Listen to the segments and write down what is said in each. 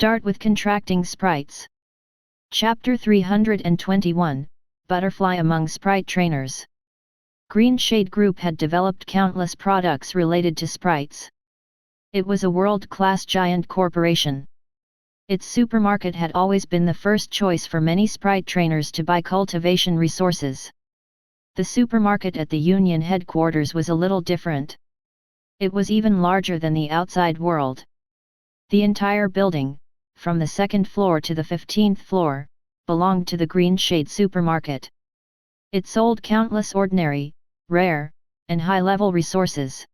Start with contracting sprites. Chapter 321, Butterfly among Sprite trainers. Green Shade Group had developed countless products related to sprites. It was a world-class giant corporation. Its supermarket had always been the first choice for many Sprite trainers to buy cultivation resources. The supermarket at the Union headquarters was a little different. It was even larger than the outside world. The entire building, from the second floor to the 15th floor, belonged to the Green Shade supermarket. It sold countless ordinary, rare, and high-level resources.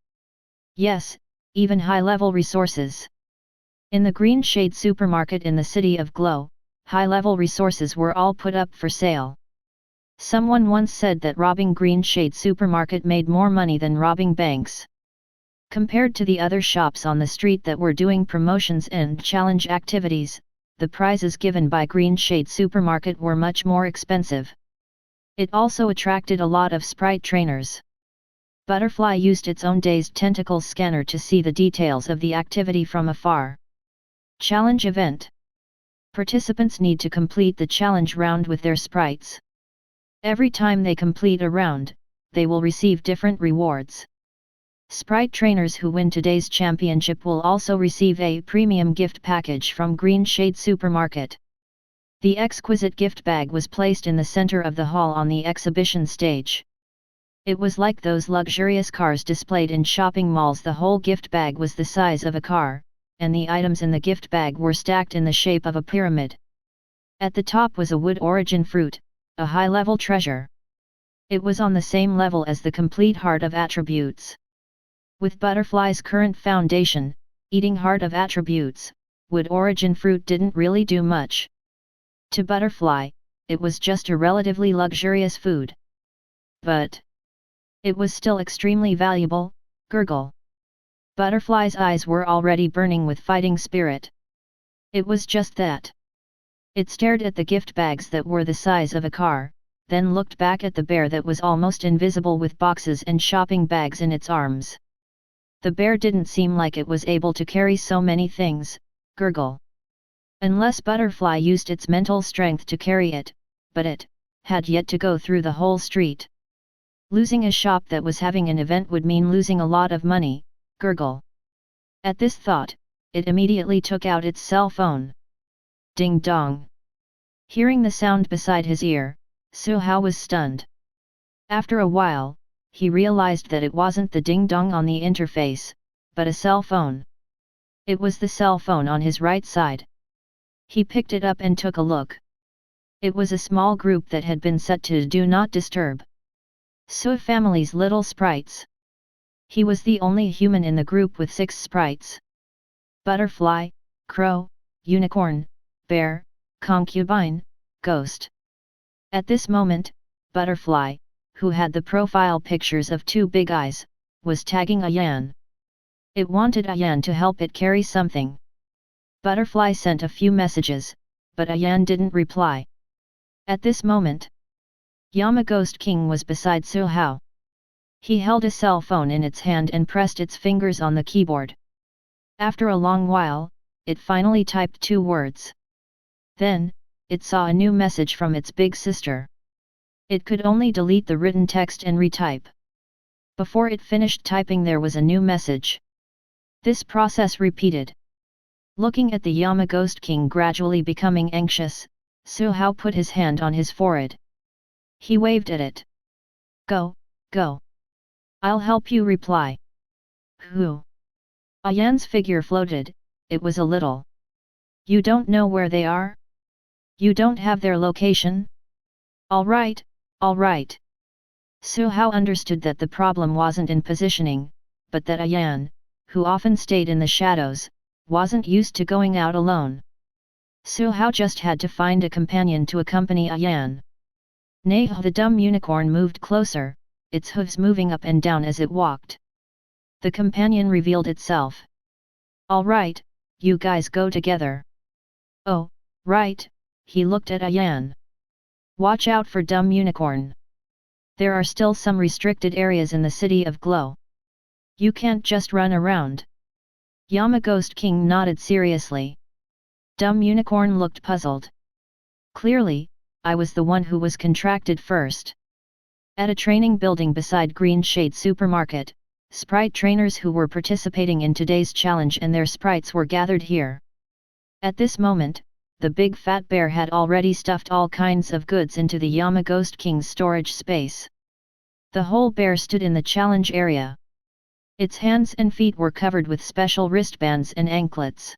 Yes, even high-level resources. In the Green Shade supermarket in the city of Glow, high-level resources were all put up for sale. Someone once said that robbing Green Shade supermarket made more money than robbing banks. Compared to the other shops on the street that were doing promotions and challenge activities, the prizes given by Green Shade supermarket were much more expensive. It also attracted a lot of Sprite trainers. Butterfly used its own dazed tentacle scanner to see the details of the activity from afar. Challenge event. Participants need to complete the challenge round with their sprites. Every time they complete a round, they will receive different rewards. Sprite trainers who win today's championship will also receive a premium gift package from Green Shade Supermarket. The exquisite gift bag was placed in the center of the hall on the exhibition stage. It was like those luxurious cars displayed in shopping malls. The whole gift bag was the size of a car, and the items in the gift bag were stacked in the shape of a pyramid. At the top was a wood origin fruit, a high-level treasure. It was on the same level as the complete heart of attributes. With Butterfly's current foundation, eating heart of attributes, wood origin fruit didn't really do much. To Butterfly, it was just a relatively luxurious food. But it was still extremely valuable. Gurgle. Butterfly's eyes were already burning with fighting spirit. It was just that. It stared at the gift bags that were the size of a car, then looked back at the bear that was almost invisible with boxes and shopping bags in its arms. The bear didn't seem like it was able to carry so many things. Gurgle. Unless Butterfly used its mental strength to carry it, but it had yet to go through the whole street. Losing a shop that was having an event would mean losing a lot of money. Gurgle. At this thought, it immediately took out its cell phone. Ding dong. Hearing the sound beside his ear, Su-hao was stunned. After a while, he realized that it wasn't the ding-dong on the interface, but a cell phone. It was the cell phone on his right side. He picked it up and took a look. It was a small group that had been set to Do Not Disturb. Su family's little sprites. He was the only human in the group with 6 sprites. Butterfly, crow, unicorn, bear, concubine, ghost. At this moment, Butterfly, who had the profile pictures of 2 big eyes, was tagging Ayan. It wanted Ayan to help it carry something. Butterfly sent a few messages, but Ayan didn't reply. At this moment, Yama Ghost King was beside Su-hao. He held a cell phone in its hand and pressed its fingers on the keyboard. After a long while, it finally typed 2 words. Then, it saw a new message from its big sister. It could only delete the written text and retype. Before it finished typing, there was a new message. This process repeated. Looking at the Yama Ghost King gradually becoming anxious, Su-hao put his hand on his forehead. He waved at it. Go, go. I'll help you reply. Who? Ayan's figure floated. It was a little. You don't know where they are? You don't have their location? All right. All right. Su-hao understood that the problem wasn't in positioning, but that Ayan, who often stayed in the shadows, wasn't used to going out alone. Su-hao just had to find a companion to accompany Ayan. Nay, the dumb unicorn moved closer, its hooves moving up and down as it walked. The companion revealed itself. All right, you guys go together. Oh, right, he looked at Ayan. Watch out for dumb unicorn. There are still some restricted areas in the city of Glow. You can't just run around. Yama Ghost King nodded seriously. Dumb Unicorn looked puzzled. Clearly, I was the one who was contracted first. At a training building beside Green Shade Supermarket, Sprite trainers who were participating in today's challenge and their sprites were gathered here. At this moment, the big fat bear had already stuffed all kinds of goods into the Yama Ghost King's storage space. The whole bear stood in the challenge area. Its hands and feet were covered with special wristbands and anklets.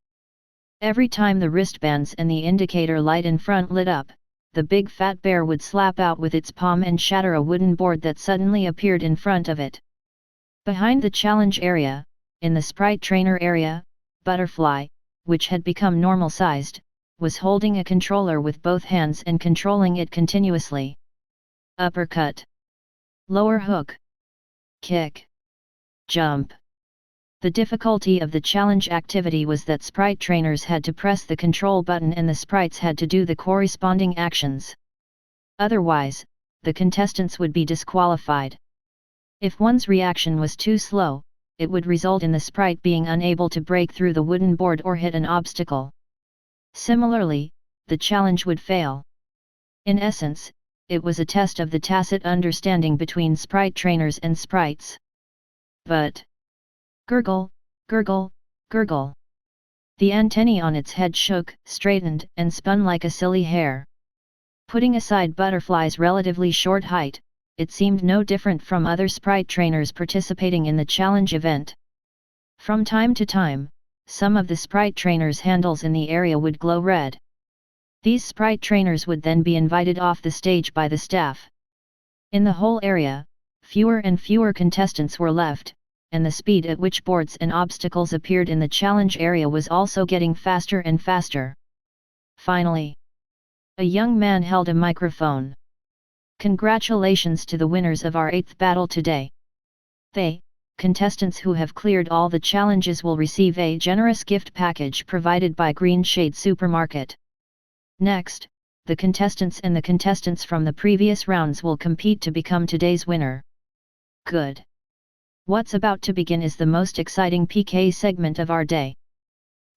Every time the wristbands and the indicator light in front lit up, the big fat bear would slap out with its palm and shatter a wooden board that suddenly appeared in front of it. Behind the challenge area, in the Sprite trainer area, Butterfly, which had become normal-sized, was holding a controller with both hands and controlling it continuously. Uppercut. Lower hook. Kick. Jump. The difficulty of the challenge activity was that Sprite trainers had to press the control button and the sprites had to do the corresponding actions. Otherwise, the contestants would be disqualified. If one's reaction was too slow, it would result in the sprite being unable to break through the wooden board or hit an obstacle. Similarly, the challenge would fail. In essence, it was a test of the tacit understanding between Sprite trainers and sprites. But gurgle, gurgle, gurgle. The antennae on its head shook, straightened, and spun like a silly hair. Putting aside Butterfly's relatively short height, it seemed no different from other Sprite trainers participating in the challenge event. From time to time, some of the Sprite trainers' handles in the area would glow red. These Sprite trainers would then be invited off the stage by the staff. In the whole area, fewer and fewer contestants were left, and the speed at which boards and obstacles appeared in the challenge area was also getting faster and faster. Finally, a young man held a microphone. Congratulations to the winners of our 8th battle today. Contestants who have cleared all the challenges will receive a generous gift package provided by Green Shade Supermarket. Next, the contestants and the contestants from the previous rounds will compete to become today's winner. Good. What's about to begin is the most exciting PK segment of our day.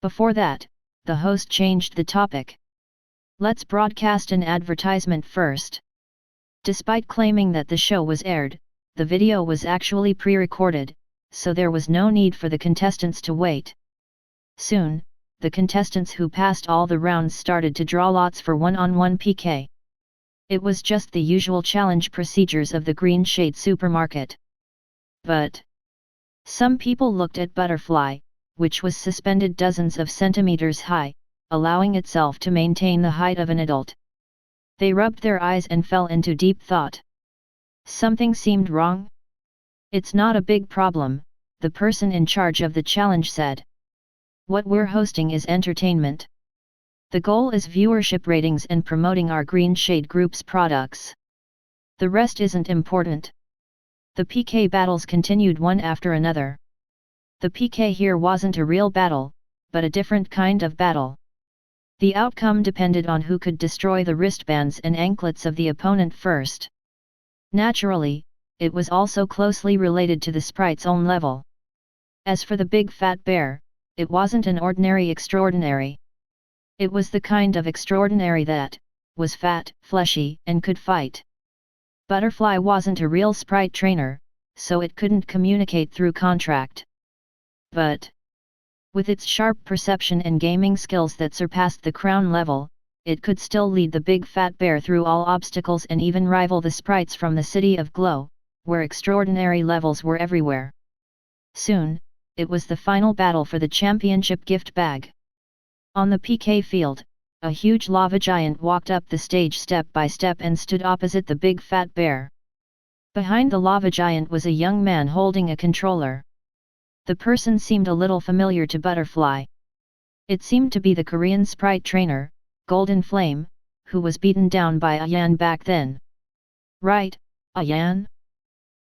Before that, the host changed the topic. Let's broadcast an advertisement first. Despite claiming that the show was aired, the video was actually pre-recorded, so there was no need for the contestants to wait. Soon, the contestants who passed all the rounds started to draw lots for one-on-one PK. It was just the usual challenge procedures of the Green Shade Supermarket. But some people looked at Butterfly, which was suspended dozens of centimeters high, allowing itself to maintain the height of an adult. They rubbed their eyes and fell into deep thought. Something seemed wrong? It's not a big problem, the person in charge of the challenge said. What we're hosting is entertainment. The goal is viewership ratings and promoting our Green Shade Group's products. The rest isn't important. The PK battles continued one after another. The PK here wasn't a real battle, but a different kind of battle. The outcome depended on who could destroy the wristbands and anklets of the opponent first. Naturally, it was also closely related to the sprite's own level. As for the big fat bear, it wasn't an ordinary extraordinary. It was the kind of extraordinary that was fat, fleshy, and could fight. Butterfly wasn't a real sprite trainer, so it couldn't communicate through contract. But with its sharp perception and gaming skills that surpassed the crown level, it could still lead the big fat bear through all obstacles and even rival the sprites from the City of Glow, where extraordinary levels were everywhere. Soon, it was the final battle for the championship gift bag. On the PK field, a huge lava giant walked up the stage step by step and stood opposite the big fat bear. Behind the lava giant was a young man holding a controller. The person seemed a little familiar to Butterfly. It seemed to be the Korean sprite trainer, Golden Flame, who was beaten down by Ayan back then. Right, Ayan?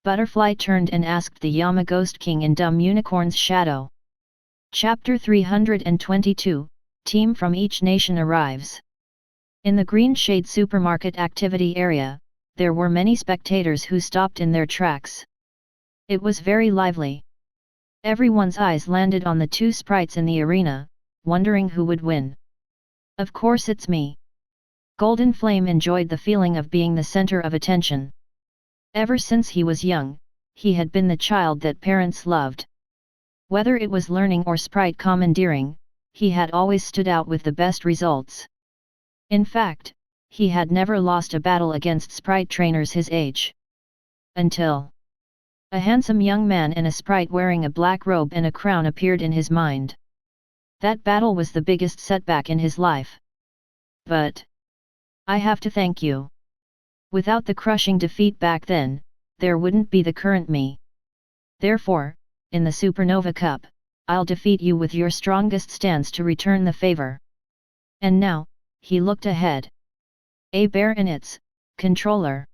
Butterfly turned and asked the Yama Ghost King in Dumb Unicorn's shadow. Chapter 322, Team from each nation arrives. In the Green Shade Supermarket activity area, there were many spectators who stopped in their tracks. It was very lively. Everyone's eyes landed on the two sprites in the arena, wondering who would win. Of course it's me. Golden Flame enjoyed the feeling of being the center of attention. Ever since he was young, he had been the child that parents loved. Whether it was learning or sprite commandeering, he had always stood out with the best results. In fact, he had never lost a battle against sprite trainers his age. Until a handsome young man in a sprite wearing a black robe and a crown appeared in his mind. That battle was the biggest setback in his life. But I have to thank you. Without the crushing defeat back then, there wouldn't be the current me. Therefore, in the Supernova Cup, I'll defeat you with your strongest stance to return the favor. And now, he looked ahead. A bear and its controller.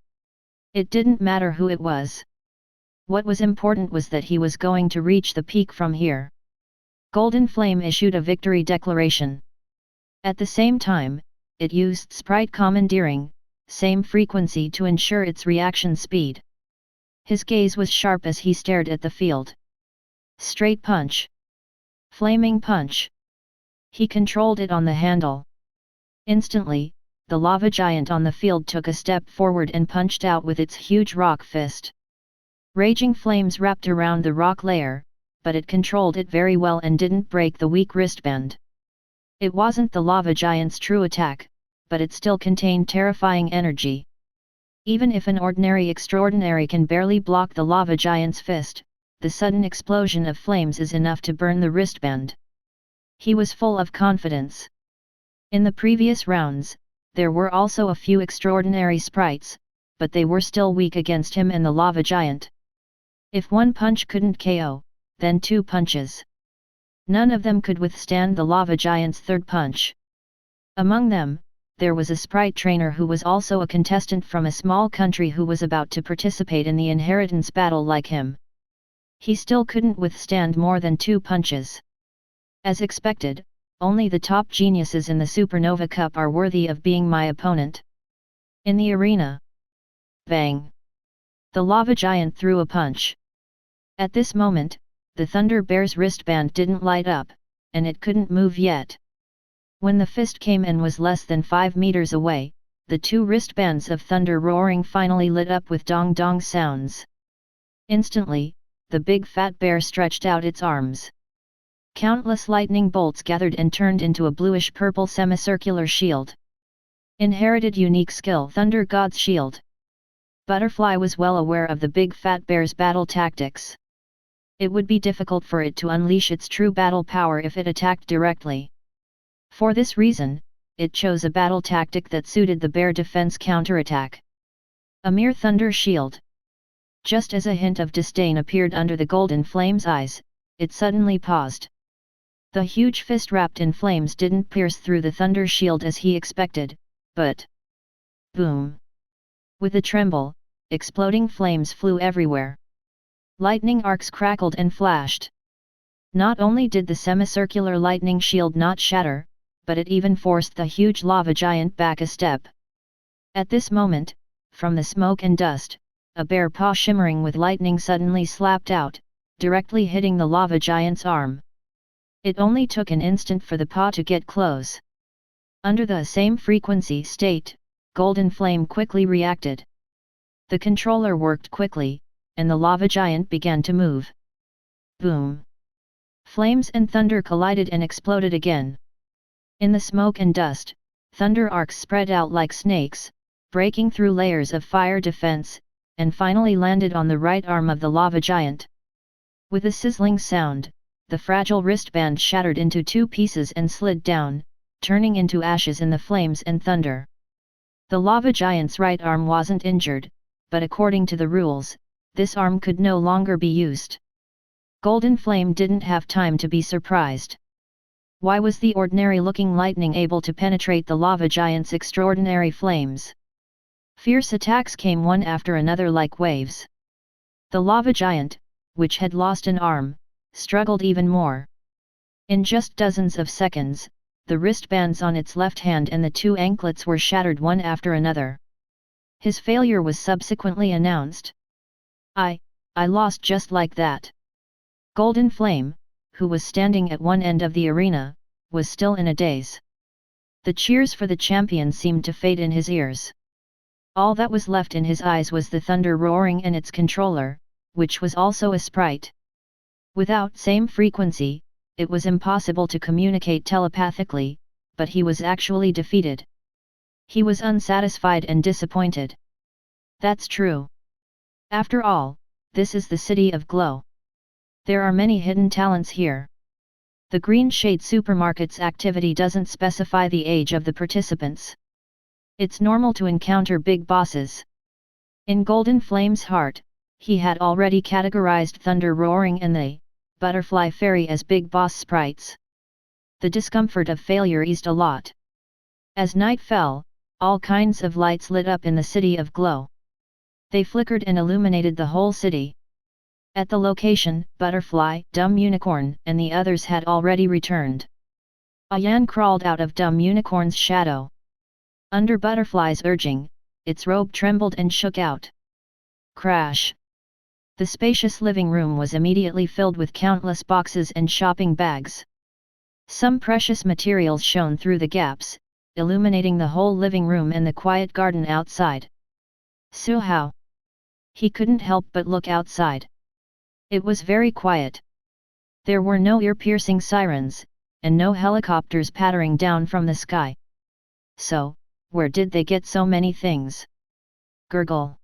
It didn't matter who it was. What was important was that he was going to reach the peak from here. Golden Flame issued a victory declaration. At the same time, it used sprite commandeering, same frequency to ensure its reaction speed. His gaze was sharp as he stared at the field. Straight punch. Flaming punch. He controlled it on the handle. Instantly, the lava giant on the field took a step forward and punched out with its huge rock fist. Raging flames wrapped around the rock layer, but it controlled it very well and didn't break the weak wristband. It wasn't the lava giant's true attack, but it still contained terrifying energy. Even if an ordinary extraordinary can barely block the lava giant's fist, the sudden explosion of flames is enough to burn the wristband. He was full of confidence. In the previous rounds, there were also a few extraordinary sprites, but they were still weak against him and the lava giant. If one punch couldn't KO, then two punches. None of them could withstand the lava giant's third punch. Among them, there was a sprite trainer who was also a contestant from a small country who was about to participate in the inheritance battle like him. He still couldn't withstand more than two punches. As expected, only the top geniuses in the Supernova Cup are worthy of being my opponent. In the arena. Bang! The lava giant threw a punch. At this moment, the Thunder Bear's wristband didn't light up, and it couldn't move yet. When the fist came and was less than 5 meters away, the two wristbands of thunder roaring finally lit up with dong-dong sounds. Instantly, the big fat bear stretched out its arms. Countless lightning bolts gathered and turned into a bluish-purple semicircular shield. Inherited unique skill Thunder God's Shield. Butterfly was well aware of the big fat bear's battle tactics. It would be difficult for it to unleash its true battle power if it attacked directly. For this reason, it chose a battle tactic that suited the bear defense counterattack. A mere thunder shield. Just as a hint of disdain appeared under the Golden Flame's eyes, it suddenly paused. The huge fist wrapped in flames didn't pierce through the thunder shield as he expected, but boom! With a tremble, exploding flames flew everywhere. Lightning arcs crackled and flashed. Not only did the semicircular lightning shield not shatter, but it even forced the huge lava giant back a step. At this moment, from the smoke and dust, a bear paw shimmering with lightning suddenly slapped out, directly hitting the lava giant's arm. It only took an instant for the paw to get close. Under the same frequency state, Golden Flame quickly reacted. The controller worked quickly, and the lava giant began to move. Boom! Flames and thunder collided and exploded again. In the smoke and dust, thunder arcs spread out like snakes, breaking through layers of fire defense, and finally landed on the right arm of the lava giant. With a sizzling sound, the fragile wristband shattered into two pieces and slid down, turning into ashes in the flames and thunder. The lava giant's right arm wasn't injured, but according to the rules, this arm could no longer be used. Golden Flame didn't have time to be surprised. Why was the ordinary-looking lightning able to penetrate the lava giant's extraordinary flames? Fierce attacks came one after another like waves. The lava giant, which had lost an arm, struggled even more. In just dozens of seconds, the wristbands on its left hand and the two anklets were shattered one after another. His failure was subsequently announced. I lost just like that. Golden Flame, who was standing at one end of the arena, was still in a daze. The cheers for the champion seemed to fade in his ears. All that was left in his eyes was the thunder roaring and its controller, which was also a sprite. Without same frequency, it was impossible to communicate telepathically, but he was actually defeated. He was unsatisfied and disappointed. That's true. After all, this is the city of Glow. There are many hidden talents here. The Green Shade Supermarket's activity doesn't specify the age of the participants. It's normal to encounter big bosses. In Golden Flame's heart, he had already categorized Thunder Roaring and the Butterfly Fairy as big boss sprites. The discomfort of failure eased a lot. As night fell, all kinds of lights lit up in the city of Glow. They flickered and illuminated the whole city. At the location, Butterfly, Dumb Unicorn, and the others had already returned. Ayan crawled out of Dumb Unicorn's shadow. Under Butterfly's urging, its robe trembled and shook out. Crash! The spacious living room was immediately filled with countless boxes and shopping bags. Some precious materials shone through the gaps, illuminating the whole living room and the quiet garden outside. Suhao! He couldn't help but look outside. It was very quiet. There were no ear-piercing sirens, and no helicopters pattering down from the sky. So, where did they get so many things? Gurgle.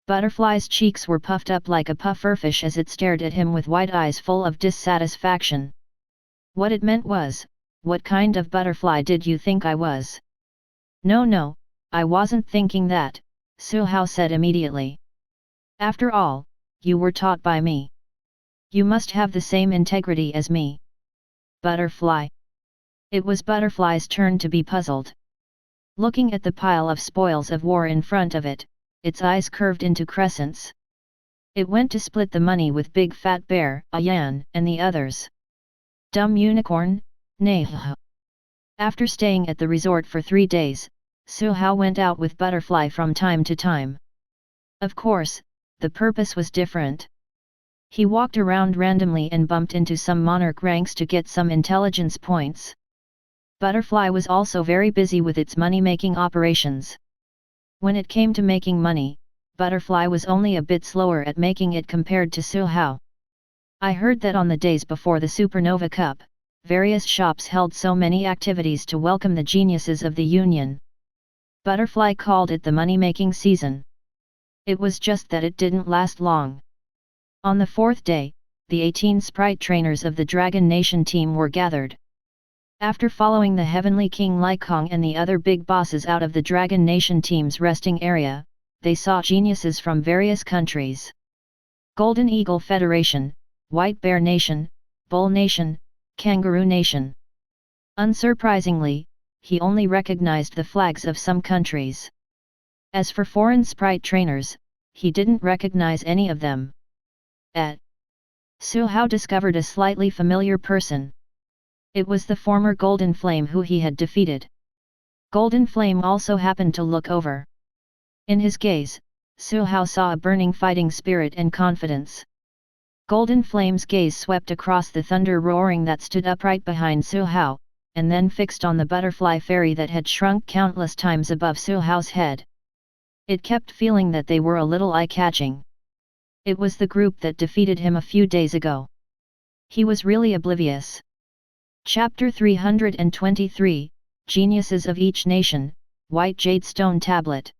Butterfly's cheeks were puffed up like a pufferfish as it stared at him with wide eyes full of dissatisfaction. What it meant was, what kind of butterfly did you think I was? No, I wasn't thinking that, Suhao said immediately. After all, you were taught by me. You must have the same integrity as me. Butterfly. It was Butterfly's turn to be puzzled. Looking at the pile of spoils of war in front of it, its eyes curved into crescents. It went to split the money with Big Fat Bear, Ayan, and the others. Dumb Unicorn, nay. After staying at the resort for 3 days, Suhao went out with Butterfly from time to time. Of course, the purpose was different. He walked around randomly and bumped into some monarch ranks to get some intelligence points. Butterfly was also very busy with its money-making operations. When it came to making money, Butterfly was only a bit slower at making it compared to Suhao. I heard that on the days before the Supernova Cup, various shops held so many activities to welcome the geniuses of the Union. Butterfly called it the money-making season. It was just that it didn't last long. On the 4th day, the 18 Sprite trainers of the Dragon Nation team were gathered. After following the Heavenly King Lycong and the other big bosses out of the Dragon Nation team's resting area, they saw geniuses from various countries. Golden Eagle Federation, White Bear Nation, Bull Nation, Kangaroo Nation. Unsurprisingly, he only recognized the flags of some countries. As for foreign Sprite trainers, he didn't recognize any of them. Suhao discovered a slightly familiar person. It was the former Golden Flame who he had defeated. Golden Flame also happened to look over. In his gaze, Suhao saw a burning fighting spirit and confidence. Golden Flame's gaze swept across the thunder roaring that stood upright behind Suhao, and then fixed on the butterfly fairy that had shrunk countless times above Suhao's head. It kept feeling that they were a little eye-catching. It was the group that defeated him a few days ago. He was really oblivious. Chapter 323, Geniuses of Each Nation, White Jade Stone Tablet.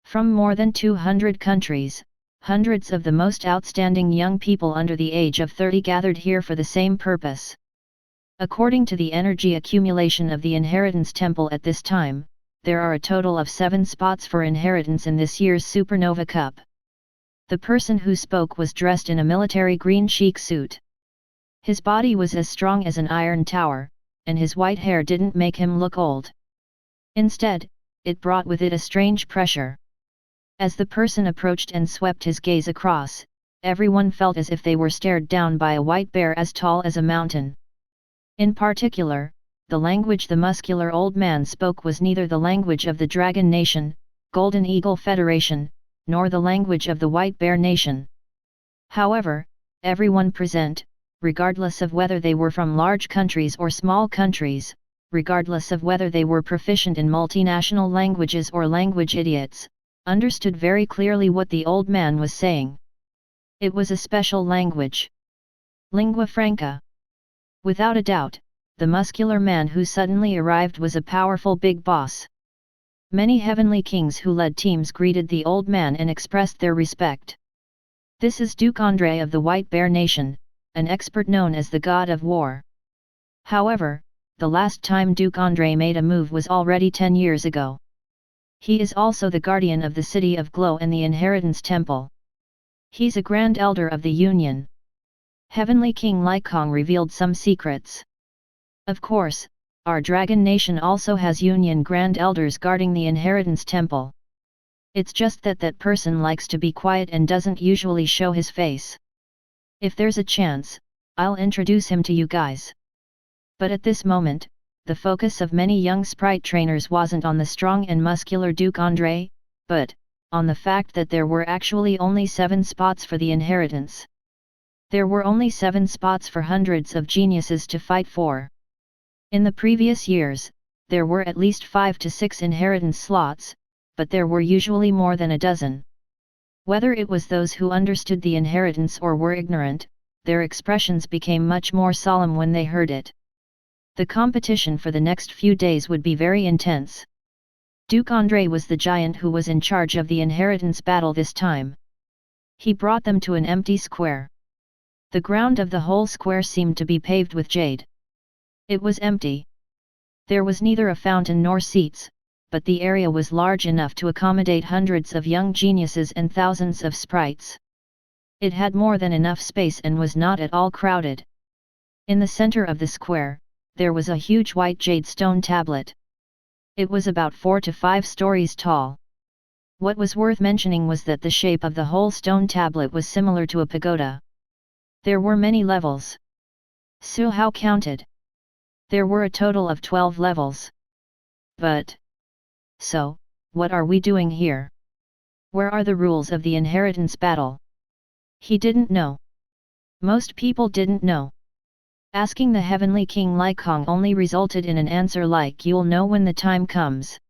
From more than 200 countries, hundreds of the most outstanding young people under the age of 30 gathered here for the same purpose. According to the energy accumulation of the Inheritance Temple at this time, there are a total of 7 spots for inheritance in this year's Supernova Cup. The person who spoke was dressed in a military green chic suit. His body was as strong as an iron tower, and his white hair didn't make him look old. Instead, it brought with it a strange pressure. As the person approached and swept his gaze across, everyone felt as if they were stared down by a white bear as tall as a mountain. In particular, the language the muscular old man spoke was neither the language of the Dragon Nation, Golden Eagle Federation, nor the language of the White Bear Nation. However, everyone present, regardless of whether they were from large countries or small countries, regardless of whether they were proficient in multinational languages or language idiots, understood very clearly what the old man was saying. It was a special language. Lingua franca. Without a doubt, the muscular man who suddenly arrived was a powerful big boss. Many heavenly kings who led teams greeted the old man and expressed their respect. This is Duke Andre of the White Bear Nation, an expert known as the God of War. However, the last time Duke Andre made a move was already 10 years ago. He is also the guardian of the City of Glow and the Inheritance Temple. He's a Grand Elder of the Union. Heavenly King Lycong revealed some secrets. Of course, our Dragon Nation also has Union Grand Elders guarding the Inheritance Temple. It's just that that person likes to be quiet and doesn't usually show his face. If there's a chance, I'll introduce him to you guys. But at this moment, the focus of many young Sprite trainers wasn't on the strong and muscular Duke Andre, but on the fact that there were actually only 7 spots for the inheritance. There were only 7 spots for hundreds of geniuses to fight for. In the previous years, there were at least 5 to 6 inheritance slots, but there were usually more than a dozen. Whether it was those who understood the inheritance or were ignorant, their expressions became much more solemn when they heard it. The competition for the next few days would be very intense. Duke Andre was the giant who was in charge of the inheritance battle this time. He brought them to an empty square. The ground of the whole square seemed to be paved with jade. It was empty. There was neither a fountain nor seats, but the area was large enough to accommodate hundreds of young geniuses and thousands of sprites. It had more than enough space and was not at all crowded. In the center of the square, there was a huge white jade stone tablet. It was about 4 to 5 stories tall. What was worth mentioning was that the shape of the whole stone tablet was similar to a pagoda. There were many levels. Su Hao counted. There were a total of 12 levels. But so, what are we doing here? Where are the rules of the inheritance battle? He didn't know. Most people didn't know. Asking the Heavenly King Lycong only resulted in an answer like "You'll know when the time comes."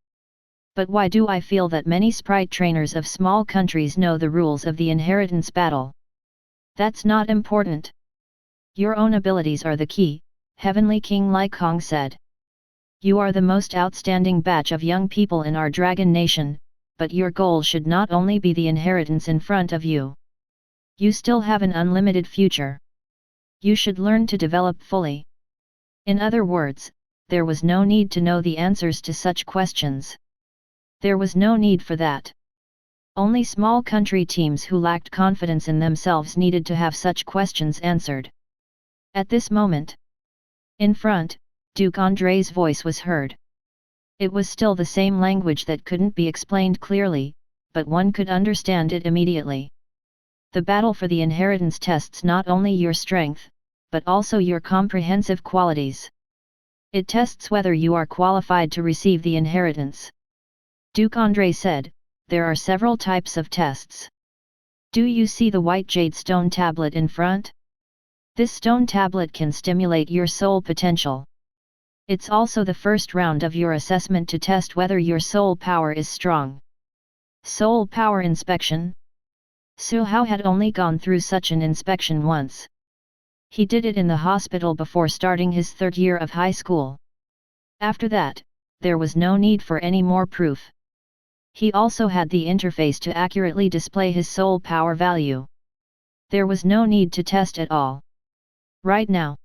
But why do I feel that many sprite trainers of small countries know the rules of the inheritance battle? That's not important. Your own abilities are the key, Heavenly King Lycong said. You are the most outstanding batch of young people in our Dragon Nation, but your goal should not only be the inheritance in front of you. You still have an unlimited future. You should learn to develop fully. In other words, there was no need to know the answers to such questions. There was no need for that. Only small country teams who lacked confidence in themselves needed to have such questions answered. At this moment, in front, Duke Andre's voice was heard. It was still the same language that couldn't be explained clearly, but one could understand it immediately. The battle for the inheritance tests not only your strength, but also your comprehensive qualities. It tests whether you are qualified to receive the inheritance. Duke Andre said, there are several types of tests. Do you see the white jade stone tablet in front? This stone tablet can stimulate your soul potential. It's also the first round of your assessment to test whether your soul power is strong. Soul power inspection? Su Hao had only gone through such an inspection once. He did it in the hospital before starting his 3rd year of high school. After that, there was no need for any more proof. He also had the interface to accurately display his soul power value. There was no need to test at all. Right now,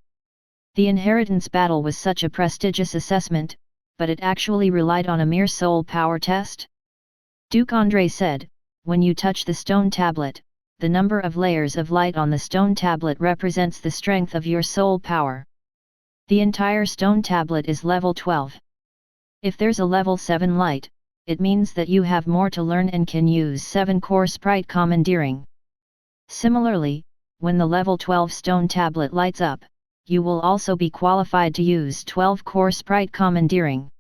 the inheritance battle was such a prestigious assessment, but it actually relied on a mere soul power test? Duke Andre said, when you touch the stone tablet, the number of layers of light on the stone tablet represents the strength of your soul power. The entire stone tablet is level 12. If there's a level 7 light, it means that you have more to learn and can use 7-core sprite commandeering. Similarly, when the level 12 stone tablet lights up, you will also be qualified to use 12-core sprite commandeering.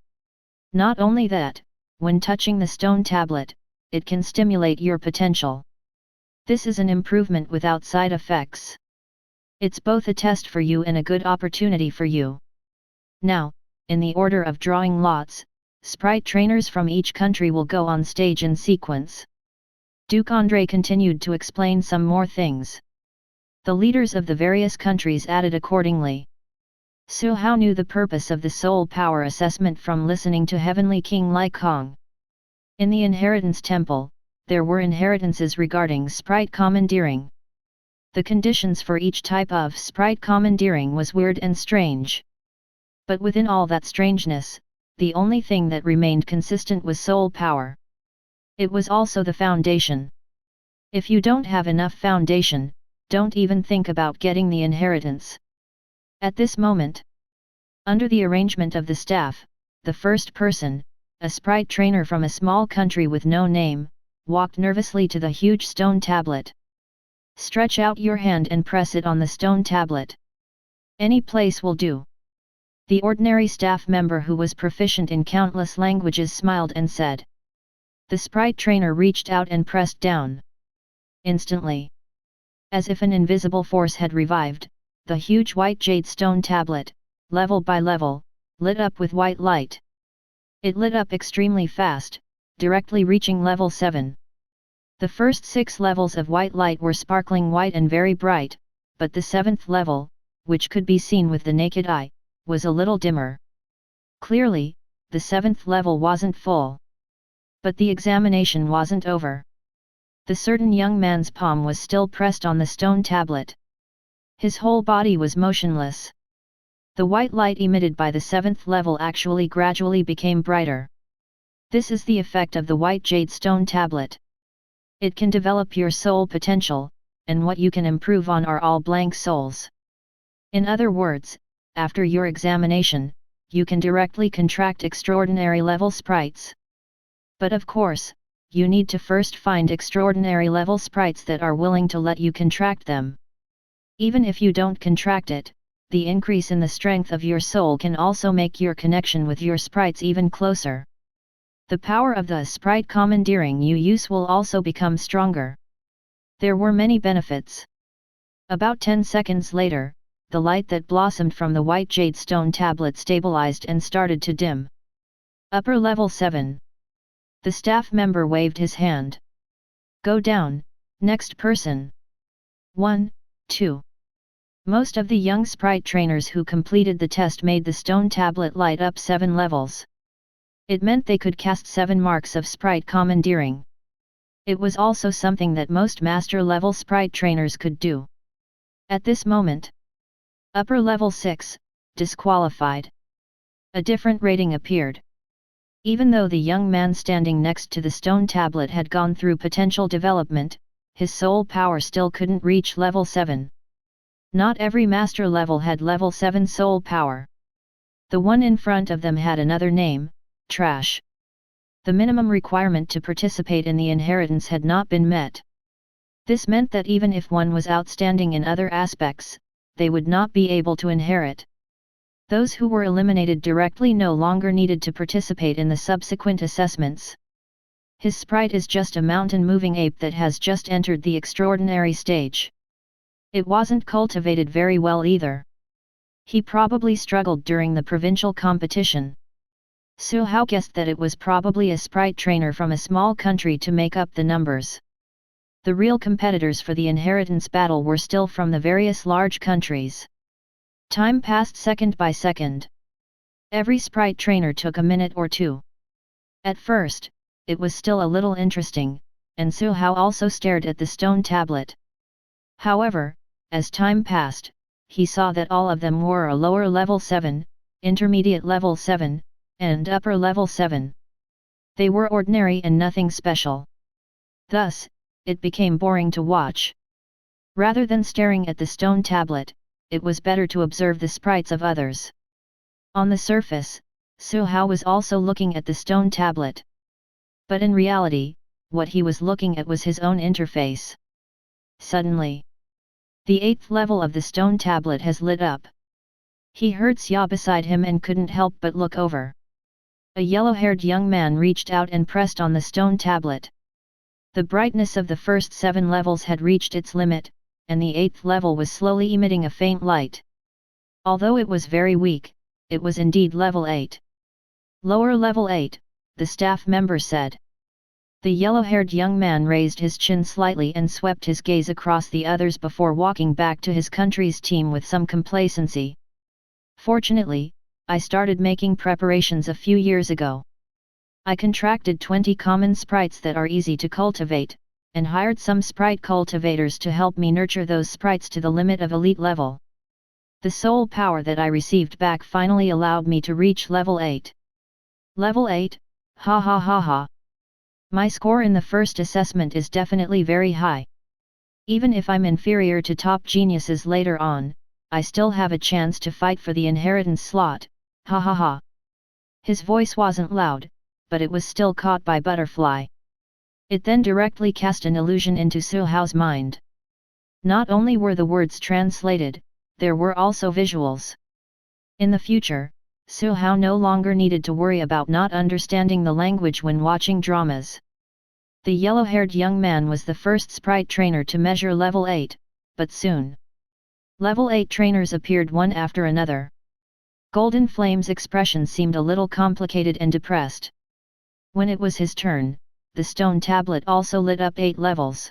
Not only that, when touching the stone tablet, it can stimulate your potential. This is an improvement without side effects. It's both a test for you and a good opportunity for you. Now, in the order of drawing lots, Sprite trainers from each country will go on stage in sequence. Duke Andre continued to explain some more things. The leaders of the various countries added accordingly. Su Hao knew the purpose of the soul power assessment from listening to Heavenly King Lai Kong. In the Inheritance Temple, there were inheritances regarding Sprite commandeering. The conditions for each type of Sprite commandeering was weird and strange. But within all that strangeness, the only thing that remained consistent was soul power. It was also the foundation. If you don't have enough foundation, don't even think about getting the inheritance. At this moment, under the arrangement of the staff, the first person, a Sprite trainer from a small country with no name, walked nervously to the huge stone tablet. Stretch out your hand and press it on the stone tablet. Any place will do. The ordinary staff member who was proficient in countless languages smiled and said. The Sprite trainer reached out and pressed down. Instantly, as if an invisible force had revived, the huge white jade stone tablet, level by level, lit up with white light. It lit up extremely fast, directly reaching level 7. The first 6 levels of white light were sparkling white and very bright, but the 7th level, which could be seen with the naked eye, was a little dimmer. Clearly, the 7th level wasn't full. But the examination wasn't over. The certain young man's palm was still pressed on the stone tablet. His whole body was motionless. The white light emitted by the 7th level actually gradually became brighter. This is the effect of the white jade stone tablet. It can develop your soul potential, and what you can improve on are all blank souls. In other words, after your examination, you can directly contract extraordinary level sprites. But of course, you need to first find extraordinary level sprites that are willing to let you contract them. Even if you don't contract it, the increase in the strength of your soul can also make your connection with your sprites even closer. The power of the Sprite commandeering you use will also become stronger. There were many benefits. About 10 seconds later, the light that blossomed from the white jade stone tablet stabilized and started to dim. Upper level 7. The staff member waved his hand. Go down, next person. 1, 2. Most of the young Sprite trainers who completed the test made the stone tablet light up 7 levels. It meant they could cast 7 marks of Sprite commandeering. It was also something that most master-level Sprite trainers could do. At this moment, upper level 6, disqualified. A different rating appeared. Even though the young man standing next to the stone tablet had gone through potential development, his soul power still couldn't reach level 7. Not every master level had level 7 soul power. The one in front of them had another name, Trash. The minimum requirement to participate in the inheritance had not been met. This meant that even if one was outstanding in other aspects, they would not be able to inherit. Those who were eliminated directly no longer needed to participate in the subsequent assessments. His sprite is just a mountain-moving ape that has just entered the extraordinary stage. It wasn't cultivated very well either. He probably struggled during the provincial competition. Su Hao guessed that it was probably a sprite trainer from a small country to make up the numbers. The real competitors for the inheritance battle were still from the various large countries. Time passed second by second. Every sprite trainer took a minute or two. At first, it was still a little interesting, and Su Hao also stared at the stone tablet. However, as time passed, he saw that all of them were a lower level 7, intermediate level 7, and upper level 7. They were ordinary and nothing special. Thus, it became boring to watch. Rather than staring at the stone tablet, it was better to observe the sprites of others. On the surface, Su Hao was also looking at the stone tablet. But in reality, what he was looking at was his own interface. Suddenly, the 8th level of the stone tablet has lit up. He heard Xia beside him and couldn't help but look over. A yellow-haired young man reached out and pressed on the stone tablet. The brightness of the first 7 levels had reached its limit, and the 8th level was slowly emitting a faint light. Although it was very weak, it was indeed level 8. Lower level 8, the staff member said. The yellow-haired young man raised his chin slightly and swept his gaze across the others before walking back to his country's team with some complacency. Fortunately, I started making preparations a few years ago. I contracted 20 common sprites that are easy to cultivate, and hired some sprite cultivators to help me nurture those sprites to the limit of elite level. The soul power that I received back finally allowed me to reach level 8. Level 8? Ha ha ha ha. My score in the first assessment is definitely very high. Even if I'm inferior to top geniuses later on, I still have a chance to fight for the inheritance slot, ha ha ha. His voice wasn't loud, but it was still caught by Butterfly. It then directly cast an illusion into Su Hao's mind. Not only were the words translated, there were also visuals. In the future, Su Hao no longer needed to worry about not understanding the language when watching dramas. The yellow-haired young man was the first sprite trainer to measure level 8, but soon level 8 trainers appeared one after another. Golden Flame's expression seemed a little complicated and depressed. When it was his turn, the stone tablet also lit up 8 levels.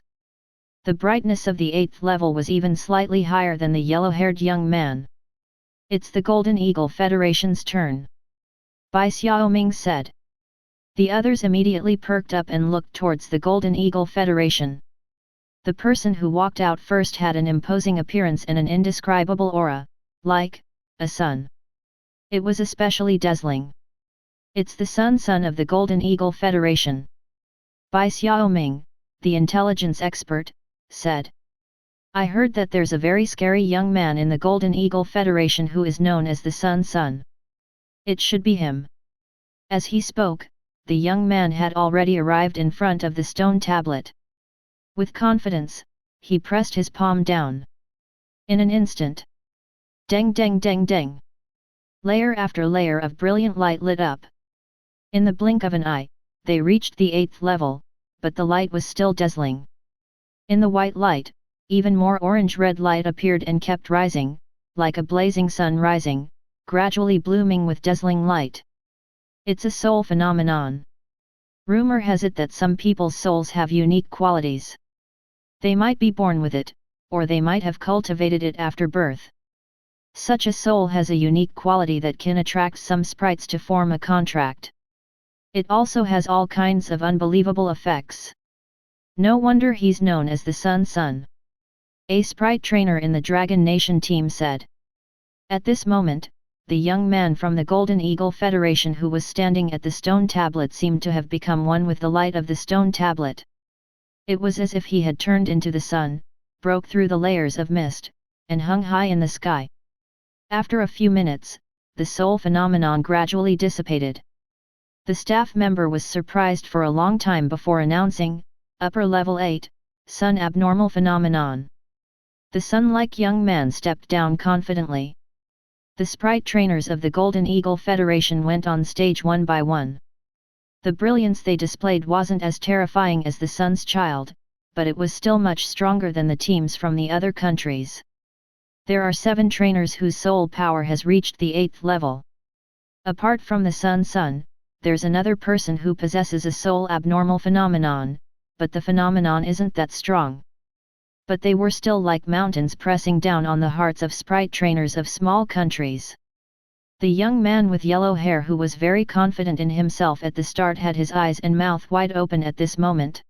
The brightness of the 8th level was even slightly higher than the yellow-haired young man. It's the Golden Eagle Federation's turn, Bai Xiaoming said. The others immediately perked up and looked towards the Golden Eagle Federation. The person who walked out first had an imposing appearance and an indescribable aura, like a sun. It was especially dazzling. It's the son of the Golden Eagle Federation. Bai Xiaoming, the intelligence expert, said. I heard that there's a very scary young man in the Golden Eagle Federation who is known as the Sun. It should be him. As he spoke, the young man had already arrived in front of the stone tablet. With confidence, he pressed his palm down. In an instant, deng deng deng deng, layer after layer of brilliant light lit up. In the blink of an eye, they reached the 8th level, but the light was still dazzling. In the white light, even more orange-red light appeared and kept rising, like a blazing sun rising, gradually blooming with dazzling light. It's a soul phenomenon. Rumor has it that some people's souls have unique qualities. They might be born with it, or they might have cultivated it after birth. Such a soul has a unique quality that can attract some sprites to form a contract. It also has all kinds of unbelievable effects. No wonder he's known as the Sun. A sprite trainer in the Dragon Nation team said. At this moment, the young man from the Golden Eagle Federation who was standing at the stone tablet seemed to have become one with the light of the stone tablet. It was as if he had turned into the sun, broke through the layers of mist, and hung high in the sky. After a few minutes, the soul phenomenon gradually dissipated. The staff member was surprised for a long time before announcing, Upper Level 8, Sun Abnormal Phenomenon. The sun-like young man stepped down confidently. The sprite trainers of the Golden Eagle Federation went on stage one by one. The brilliance they displayed wasn't as terrifying as the sun's child, but it was still much stronger than the teams from the other countries. There are 7 trainers whose soul power has reached the 8th level. Apart from the sun, there's another person who possesses a soul abnormal phenomenon, but the phenomenon isn't that strong. But they were still like mountains pressing down on the hearts of sprite trainers of small countries. The young man with yellow hair who was very confident in himself at the start had his eyes and mouth wide open at this moment.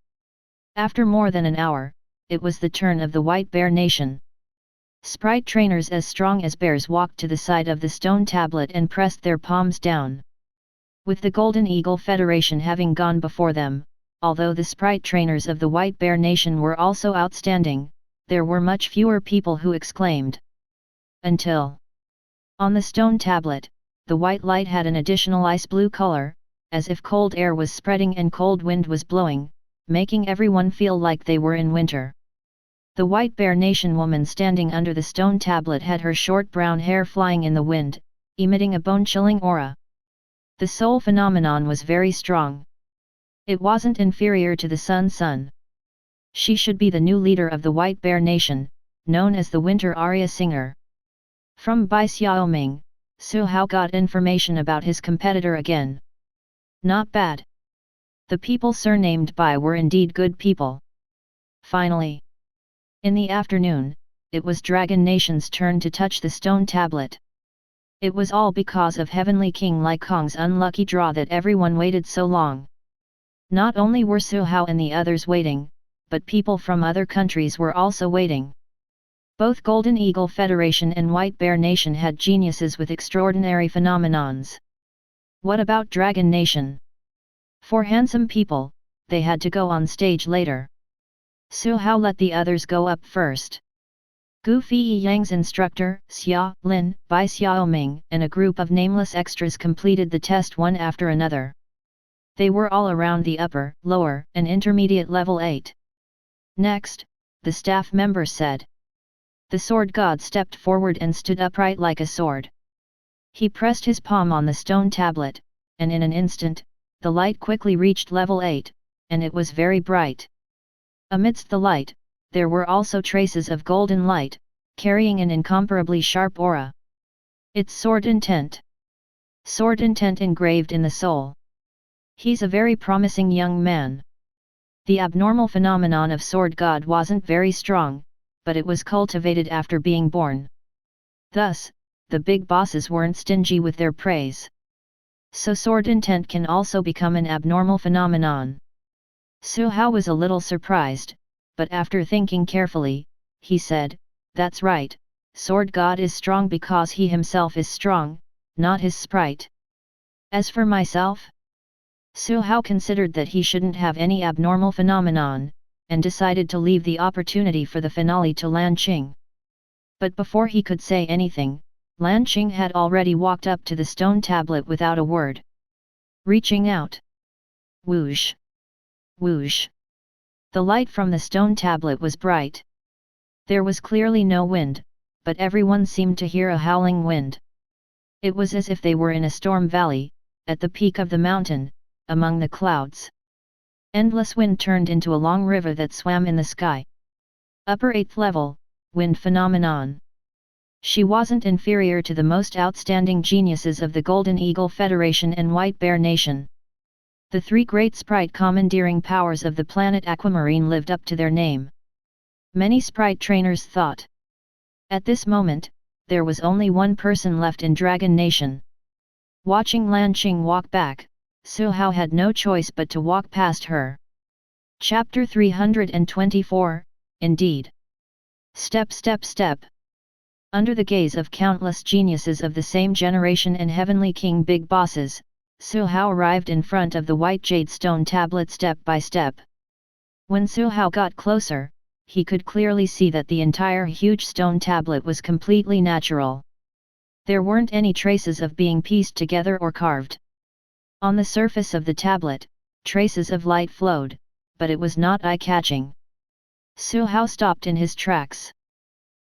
After more than an hour, it was the turn of the White Bear Nation. Sprite trainers as strong as bears walked to the side of the stone tablet and pressed their palms down. With the Golden Eagle Federation having gone before them, although the sprite trainers of the White Bear Nation were also outstanding, there were much fewer people who exclaimed. Until on the stone tablet, the white light had an additional ice blue color, as if cold air was spreading and cold wind was blowing, making everyone feel like they were in winter. The White Bear Nation woman standing under the stone tablet had her short brown hair flying in the wind, emitting a bone-chilling aura. The soul phenomenon was very strong. It wasn't inferior to the sun. She should be the new leader of the White Bear Nation, known as the Winter Aria Singer. From Bai Xiaoming, Su Hao got information about his competitor again. Not bad. The people surnamed Bai were indeed good people. Finally. In the afternoon, it was Dragon Nation's turn to touch the stone tablet. It was all because of Heavenly King Lai Kong's unlucky draw that everyone waited so long. Not only were Su Hao and the others waiting, but people from other countries were also waiting. Both Golden Eagle Federation and White Bear Nation had geniuses with extraordinary phenomenons. What about Dragon Nation? For handsome people, they had to go on stage later. Su Hao let the others go up first. Gu Fei Yang's instructor, Xia, Lin, Bai Xiaoming, and a group of nameless extras completed the test one after another. They were all around the upper, lower, and intermediate level 8. Next, the staff member said. The sword god stepped forward and stood upright like a sword. He pressed his palm on the stone tablet, and in an instant, the light quickly reached level 8, and it was very bright. Amidst the light, there were also traces of golden light, carrying an incomparably sharp aura. It's sword intent. Sword intent engraved in the soul. He's a very promising young man. The abnormal phenomenon of sword god wasn't very strong, but it was cultivated after being born. Thus, the big bosses weren't stingy with their praise. So sword intent can also become an abnormal phenomenon. Su Hao was a little surprised, but after thinking carefully, he said, "That's right, sword god is strong because he himself is strong, not his sprite. As for myself?" Su Hao considered that he shouldn't have any abnormal phenomenon, and decided to leave the opportunity for the finale to Lan Qing. But before he could say anything, Lan Qing had already walked up to the stone tablet without a word. Reaching out. Whoosh! Whoosh! The light from the stone tablet was bright. There was clearly no wind, but everyone seemed to hear a howling wind. It was as if they were in a storm valley, at the peak of the mountain, among the clouds. Endless wind turned into a long river that swam in the sky. Upper 8th level, wind phenomenon. She wasn't inferior to the most outstanding geniuses of the Golden Eagle Federation and White Bear Nation. The three great sprite commandeering powers of the planet Aquamarine lived up to their name. Many sprite trainers thought. At this moment, there was only one person left in Dragon Nation. Watching Lan Qing walk back, Su Hao had no choice but to walk past her. Chapter 324, Indeed. Step step step. Under the gaze of countless geniuses of the same generation and Heavenly King big bosses, Su Hao arrived in front of the white jade stone tablet step by step. When Su Hao got closer, he could clearly see that the entire huge stone tablet was completely natural. There weren't any traces of being pieced together or carved. On the surface of the tablet, traces of light flowed, but it was not eye-catching. Su Hao stopped in his tracks.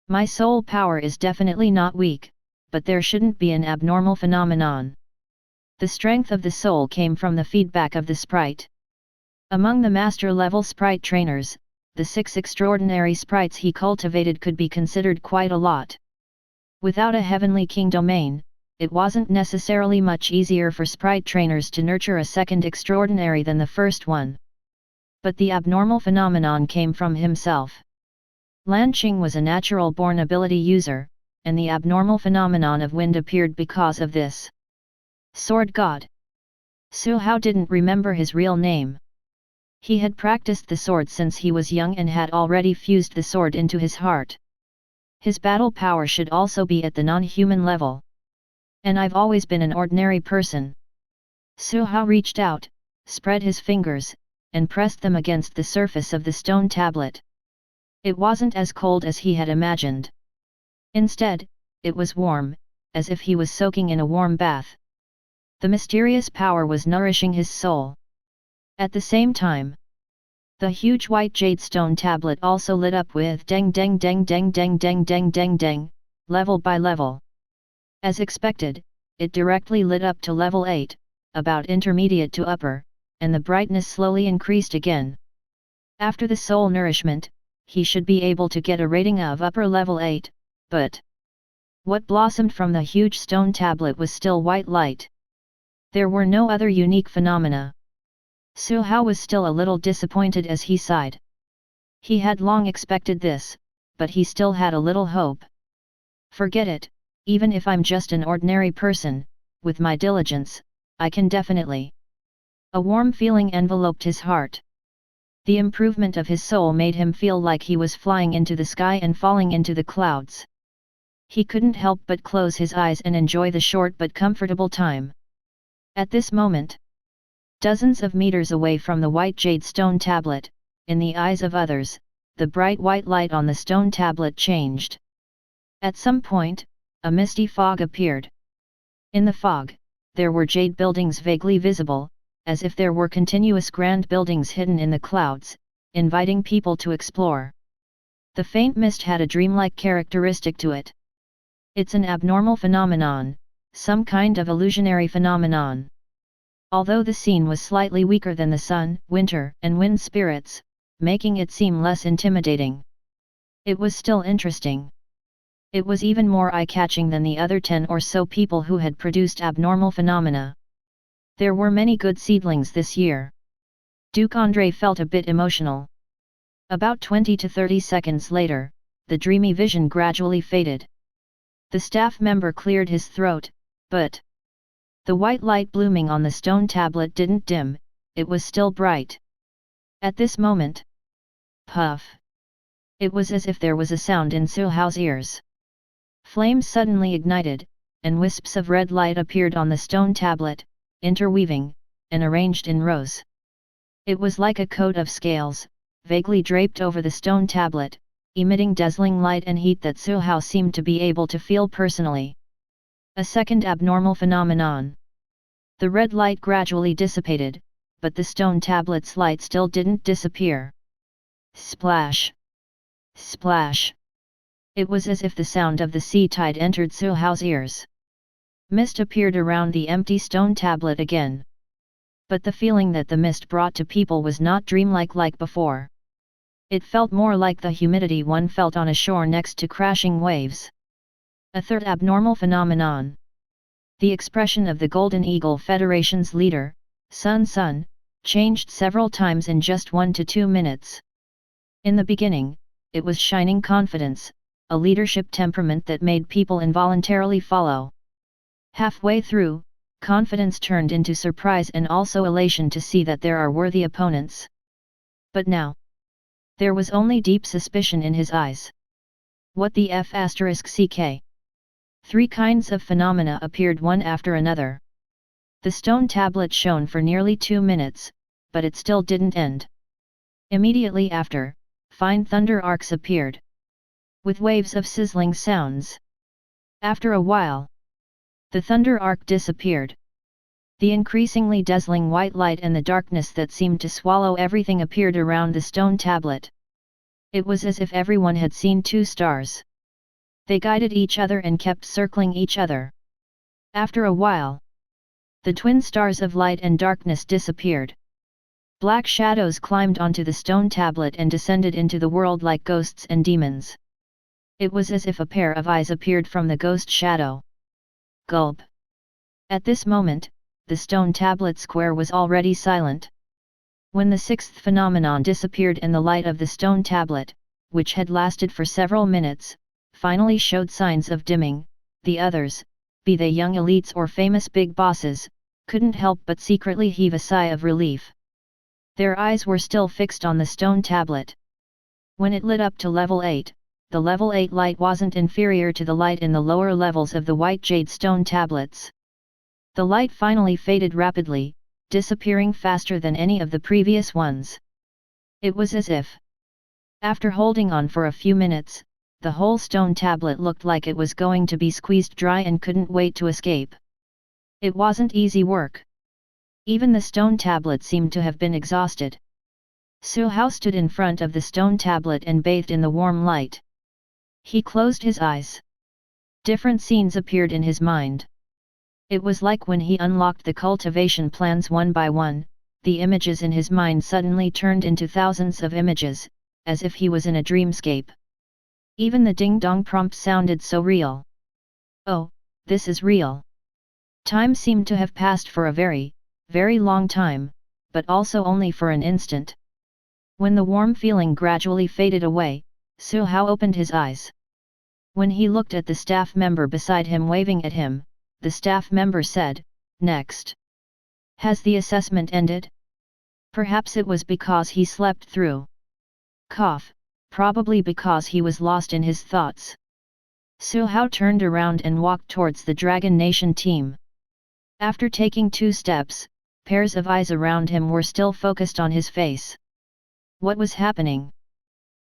My soul power is definitely not weak, but there shouldn't be an abnormal phenomenon. The strength of the soul came from the feedback of the sprite. Among the master-level sprite trainers, the 6 extraordinary sprites he cultivated could be considered quite a lot. Without a Heavenly King domain, it wasn't necessarily much easier for sprite trainers to nurture a second extraordinary than the first one. But the abnormal phenomenon came from himself. Lan Qing was a natural-born ability user, and the abnormal phenomenon of wind appeared because of this. Sword God. Su Hao didn't remember his real name. He had practiced the sword since he was young and had already fused the sword into his heart. His battle power should also be at the non-human level. And I've always been an ordinary person. Su Hao reached out, spread his fingers, and pressed them against the surface of the stone tablet. It wasn't as cold as he had imagined. Instead, it was warm, as if he was soaking in a warm bath. The mysterious power was nourishing his soul. At the same time, the huge white jade stone tablet also lit up with deng deng deng deng deng deng deng deng deng, level by level. As expected, it directly lit up to level 8, about intermediate to upper, and the brightness slowly increased again. After the soul nourishment, he should be able to get a rating of upper level 8, but What blossomed from the huge stone tablet was still white light. There were no other unique phenomena. Su Hao was still a little disappointed as he sighed. He had long expected this, but he still had a little hope. Forget it, even if I'm just an ordinary person, with my diligence, I can definitely. A warm feeling enveloped his heart. The improvement of his soul made him feel like he was flying into the sky and falling into the clouds. He couldn't help but close his eyes and enjoy the short but comfortable time. At this moment, dozens of meters away from the white jade stone tablet, in the eyes of others, the bright white light on the stone tablet changed. At some point, a misty fog appeared. In the fog, there were jade buildings vaguely visible, as if there were continuous grand buildings hidden in the clouds, inviting people to explore. The faint mist had a dreamlike characteristic to it. It's an abnormal phenomenon, some kind of illusionary phenomenon. Although the scene was slightly weaker than the sun, winter, and wind spirits, making it seem less intimidating, it was still interesting. It was even more eye-catching than the other 10 or so people who had produced abnormal phenomena. There were many good seedlings this year. Duke André felt a bit emotional. About 20 to 30 seconds later, the dreamy vision gradually faded. The staff member cleared his throat, but the white light blooming on the stone tablet didn't dim, it was still bright. At this moment, puff! It was as if there was a sound in Su Hao's ears. Flames suddenly ignited, and wisps of red light appeared on the stone tablet, interweaving, and arranged in rows. It was like a coat of scales, vaguely draped over the stone tablet, emitting dazzling light and heat that Su Hao seemed to be able to feel personally. A second abnormal phenomenon. The red light gradually dissipated, but the stone tablet's light still didn't disappear. Splash! Splash! It was as if the sound of the sea tide entered Su Hao's ears. Mist appeared around the empty stone tablet again. But the feeling that the mist brought to people was not dreamlike like before. It felt more like the humidity one felt on a shore next to crashing waves. A third abnormal phenomenon. The expression of the Golden Eagle Federation's leader, Sun Sun, changed several times in just 1 to 2 minutes. In the beginning, it was shining confidence, a leadership temperament that made people involuntarily follow. Halfway through, confidence turned into surprise and also elation to see that there are worthy opponents. But now, there was only deep suspicion in his eyes. What the f*ck? 3 kinds of phenomena appeared one after another. The stone tablet shone for nearly 2 minutes, but it still didn't end. Immediately after, fine thunder arcs appeared, with waves of sizzling sounds. After a while, the thunder arc disappeared. The increasingly dazzling white light and the darkness that seemed to swallow everything appeared around the stone tablet. It was as if everyone had seen 2 stars. They guided each other and kept circling each other. After a while, the twin stars of light and darkness disappeared. Black shadows climbed onto the stone tablet and descended into the world like ghosts and demons. It was as if a pair of eyes appeared from the ghost shadow. Gulp! At this moment, the stone tablet square was already silent. When the 6th phenomenon disappeared and the light of the stone tablet, which had lasted for several minutes, finally showed signs of dimming, the others, be they young elites or famous big bosses, couldn't help but secretly heave a sigh of relief. Their eyes were still fixed on the stone tablet. When it lit up to level 8, the level 8 light wasn't inferior to the light in the lower levels of the white jade stone tablets. The light finally faded rapidly, disappearing faster than any of the previous ones. It was as if, after holding on for a few minutes, the whole stone tablet looked like it was going to be squeezed dry and couldn't wait to escape. It wasn't easy work. Even the stone tablet seemed to have been exhausted. Su Hao stood in front of the stone tablet and bathed in the warm light. He closed his eyes. Different scenes appeared in his mind. It was like when he unlocked the cultivation plans one by one, the images in his mind suddenly turned into thousands of images, as if he was in a dreamscape. Even the ding-dong prompt sounded so real. Oh, this is real. Time seemed to have passed for a very, very long time, but also only for an instant. When the warm feeling gradually faded away, Su Hao opened his eyes. When he looked at the staff member beside him waving at him, the staff member said, "Next. Has the assessment ended?" Perhaps it was because he slept through. Cough, probably because he was lost in his thoughts. Su Hao turned around and walked towards the Dragon Nation team. After taking 2 steps, pairs of eyes around him were still focused on his face. What was happening?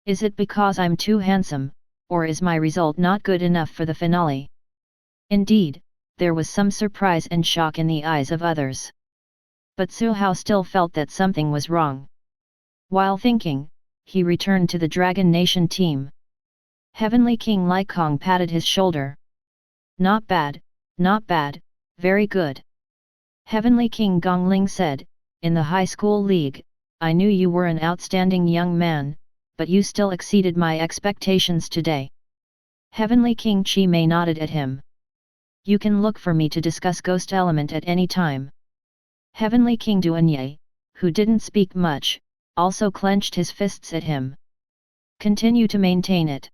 Is it because I'm too handsome, or is my result not good enough for the finale? Indeed, there was some surprise and shock in the eyes of others. But Su Hao still felt that something was wrong. While thinking, he returned to the Dragon Nation team. Heavenly King Lycong patted his shoulder. Not bad, very good. Heavenly King Gongling said, "In the high school league, I knew you were an outstanding young man, but you still exceeded my expectations today." Heavenly King Chi Mei nodded at him. "You can look for me to discuss Ghost Element at any time." Heavenly King Duanye, who didn't speak much, also clenched his fists at him. "Continue to maintain it."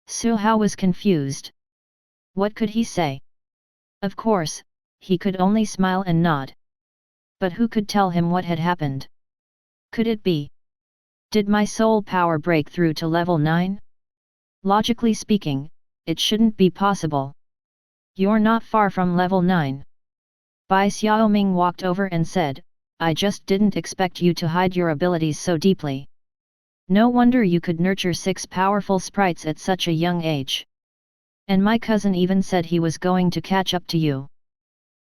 Su Hao was confused. What could he say? Of course, he could only smile and nod. But who could tell him what had happened? Could it be? Did my soul power break through to level 9? Logically speaking, it shouldn't be possible. You're not far from level 9. Bai Xiaoming walked over and said, "I just didn't expect you to hide your abilities so deeply. No wonder you could nurture 6 powerful sprites at such a young age. And my cousin even said he was going to catch up to you."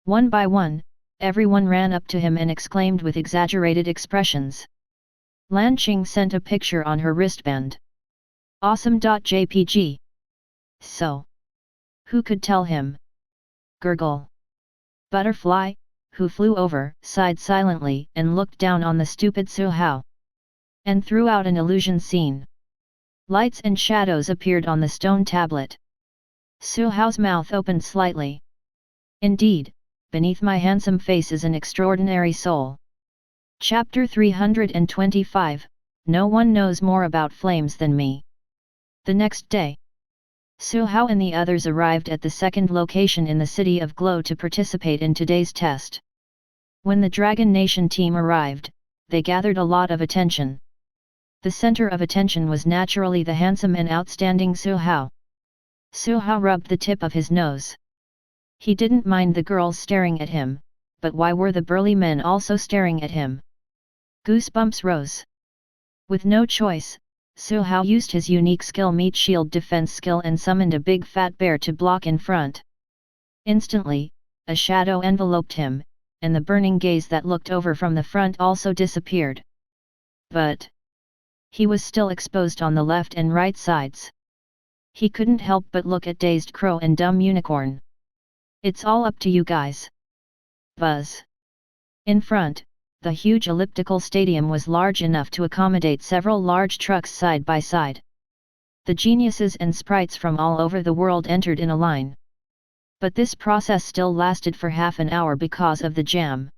One by one, everyone ran up to him and exclaimed with exaggerated expressions. Lan Qing sent a picture on her wristband. Awesome.jpg. So. Who could tell him? Gurgle. Butterfly, who flew over, sighed silently and looked down on the stupid Su Hao. And threw out an illusion scene. Lights and shadows appeared on the stone tablet. Su Hao's mouth opened slightly. Indeed, beneath my handsome face is an extraordinary soul. Chapter 325, No one knows more about flames than me. The next day, Su Hao and the others arrived at the second location in the City of Glow to participate in today's test. When the Dragon Nation team arrived, they gathered a lot of attention. The center of attention was naturally the handsome and outstanding Su Hao. Su Hao rubbed the tip of his nose. He didn't mind the girls staring at him, but why were the burly men also staring at him? Goosebumps rose. With no choice, Su Hao used his unique skill Meat Shield defense skill and summoned a big fat bear to block in front. Instantly, a shadow enveloped him, and the burning gaze that looked over from the front also disappeared. But he was still exposed on the left and right sides. He couldn't help but look at Dazed Crow and Dumb Unicorn. "It's all up to you guys." Buzz. In front, the huge elliptical stadium was large enough to accommodate several large trucks side by side. The geniuses and sprites from all over the world entered in a line. But this process still lasted for half an hour because of the jam.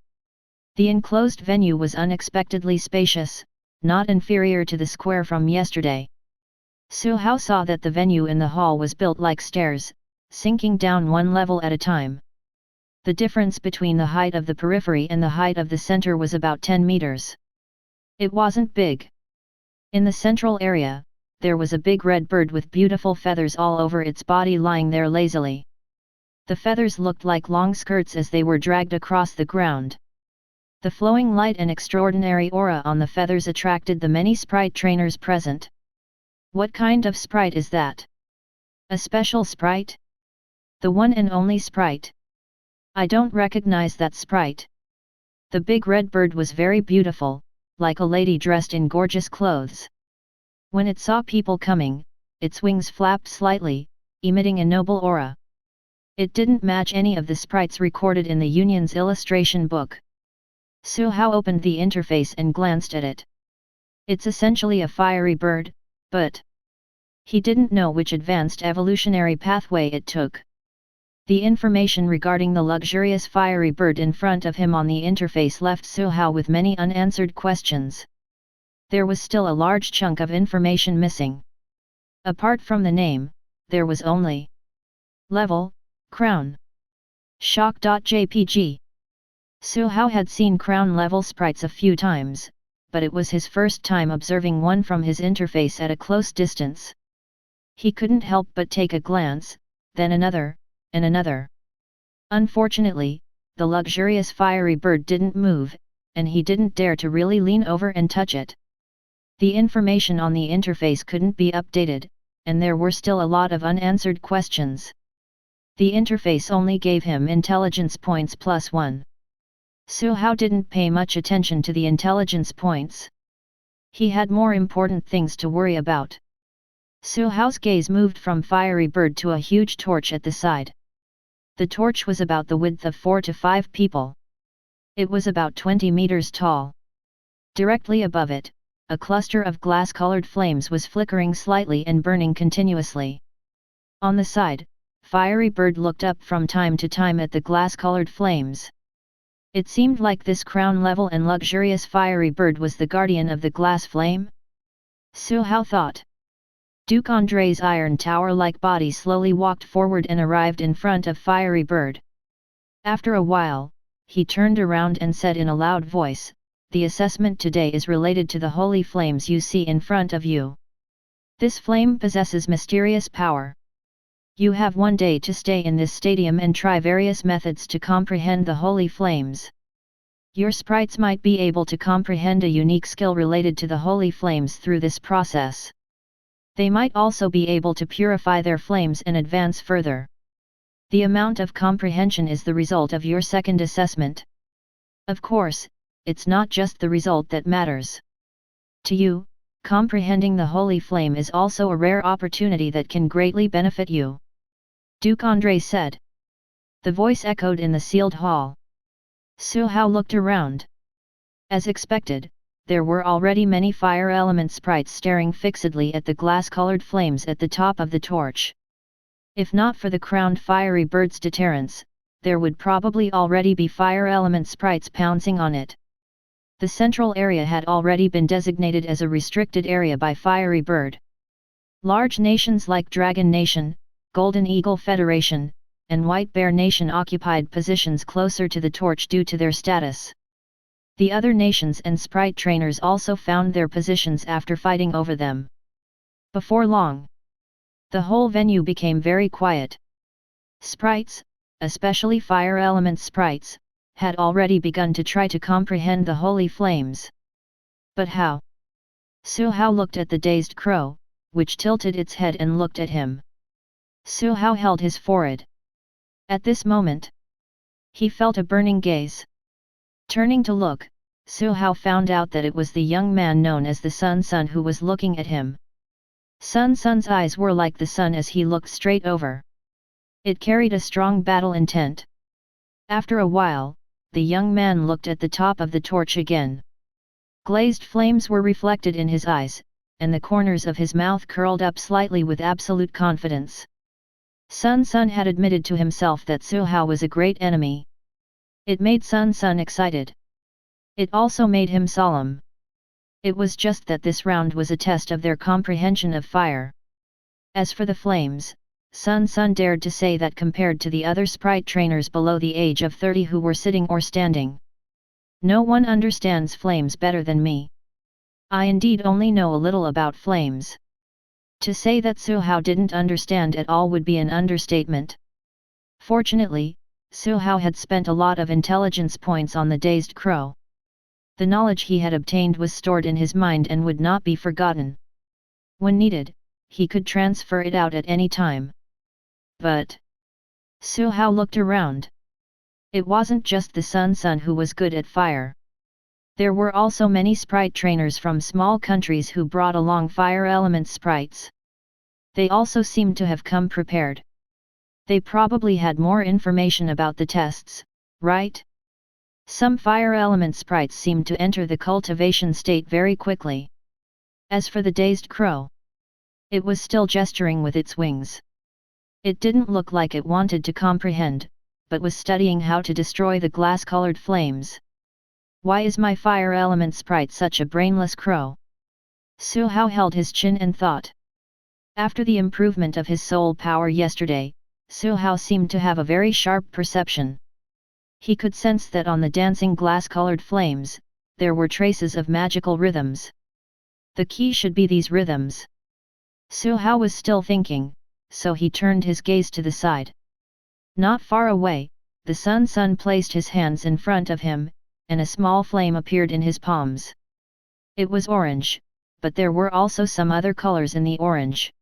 The enclosed venue was unexpectedly spacious, not inferior to the square from yesterday. Su Hao saw that the venue in the hall was built like stairs, sinking down one level at a time. The difference between the height of the periphery and the height of the center was about 10 meters. It wasn't big. In the central area, there was a big red bird with beautiful feathers all over its body lying there lazily. The feathers looked like long skirts as they were dragged across the ground. The flowing light and extraordinary aura on the feathers attracted the many sprite trainers present. What kind of sprite is that? A special sprite? The one and only sprite? I don't recognize that sprite. The big red bird was very beautiful, like a lady dressed in gorgeous clothes. When it saw people coming, its wings flapped slightly, emitting a noble aura. It didn't match any of the sprites recorded in the Union's illustration book. Su Hao opened the interface and glanced at it. It's essentially a fiery bird, but he didn't know which advanced evolutionary pathway it took. The information regarding the luxurious fiery bird in front of him on the interface left Su Hao with many unanswered questions. There was still a large chunk of information missing. Apart from the name, there was only level, crown. Shock.jpg. Su Hao had seen crown level sprites a few times, but it was his first time observing one from his interface at a close distance. He couldn't help but take a glance, then another, and another. Unfortunately, the luxurious fiery bird didn't move, and he didn't dare to really lean over and touch it. The information on the interface couldn't be updated, and there were still a lot of unanswered questions. The interface only gave him intelligence points +1. Su Hao didn't pay much attention to the intelligence points. He had more important things to worry about. Su Hao's gaze moved from fiery bird to a huge torch at the side. The torch was about the width of 4 to 5 people. It was about 20 meters tall. Directly above it, a cluster of glass-colored flames was flickering slightly and burning continuously. On the side, fiery bird looked up from time to time at the glass-colored flames. It seemed like this crown-level and luxurious fiery bird was the guardian of the glass flame. Su Hao thought. Duke Andre's iron tower-like body slowly walked forward and arrived in front of fiery bird. After a while, he turned around and said in a loud voice, "The assessment today is related to the holy flames you see in front of you. This flame possesses mysterious power. You have 1 day to stay in this stadium and try various methods to comprehend the holy flames. Your sprites might be able to comprehend a unique skill related to the holy flames through this process. They might also be able to purify their flames and advance further. The amount of comprehension is the result of your second assessment. Of course, it's not just the result that matters. To you, comprehending the holy flame is also a rare opportunity that can greatly benefit you," Duke Andre said. The voice echoed in the sealed hall. Su Hao looked around. As expected, there were already many fire element sprites staring fixedly at the glass-colored flames at the top of the torch. If not for the crowned fiery bird's deterrence, there would probably already be fire element sprites pouncing on it. The central area had already been designated as a restricted area by fiery bird. Large nations like Dragon Nation, Golden Eagle Federation, and White Bear Nation occupied positions closer to the torch due to their status. The other nations and sprite trainers also found their positions after fighting over them. Before long, the whole venue became very quiet. Sprites, especially fire element sprites, had already begun to try to comprehend the holy flames. But how? Su Hao looked at the dazed crow, which tilted its head and looked at him. Su Hao held his forehead. At this moment, he felt a burning gaze. Turning to look, Su Hao found out that it was the young man known as the Sun who was looking at him. Sun's eyes were like the sun as he looked straight over. It carried a strong battle intent. After a while, the young man looked at the top of the torch again. Glazed flames were reflected in his eyes, and the corners of his mouth curled up slightly with absolute confidence. Sun had admitted to himself that Su Hao was a great enemy. It made Sun excited. It also made him solemn. It was just that this round was a test of their comprehension of fire. As for the flames, Sun dared to say that compared to the other sprite trainers below the age of 30 who were sitting or standing, no one understands flames better than me. I indeed only know a little about flames. To say that Su Hao didn't understand at all would be an understatement. Fortunately, Su Hao had spent a lot of intelligence points on the dazed crow. The knowledge he had obtained was stored in his mind and would not be forgotten. When needed, he could transfer it out at any time. But Su Hao looked around. It wasn't just the Sun who was good at fire. There were also many sprite trainers from small countries who brought along fire element sprites. They also seemed to have come prepared. They probably had more information about the tests, right? Some fire element sprites seemed to enter the cultivation state very quickly. As for the dazed crow, it was still gesturing with its wings. It didn't look like it wanted to comprehend, but was studying how to destroy the glass-colored flames. Why is my fire element sprite such a brainless crow? Su Hao held his chin and thought. After the improvement of his soul power yesterday, Su Hao seemed to have a very sharp perception. He could sense that on the dancing glass-colored flames, there were traces of magical rhythms. The key should be these rhythms. Su Hao was still thinking, so he turned his gaze to the side. Not far away, the Sun placed his hands in front of him, and a small flame appeared in his palms. It was orange, but there were also some other colors in the orange.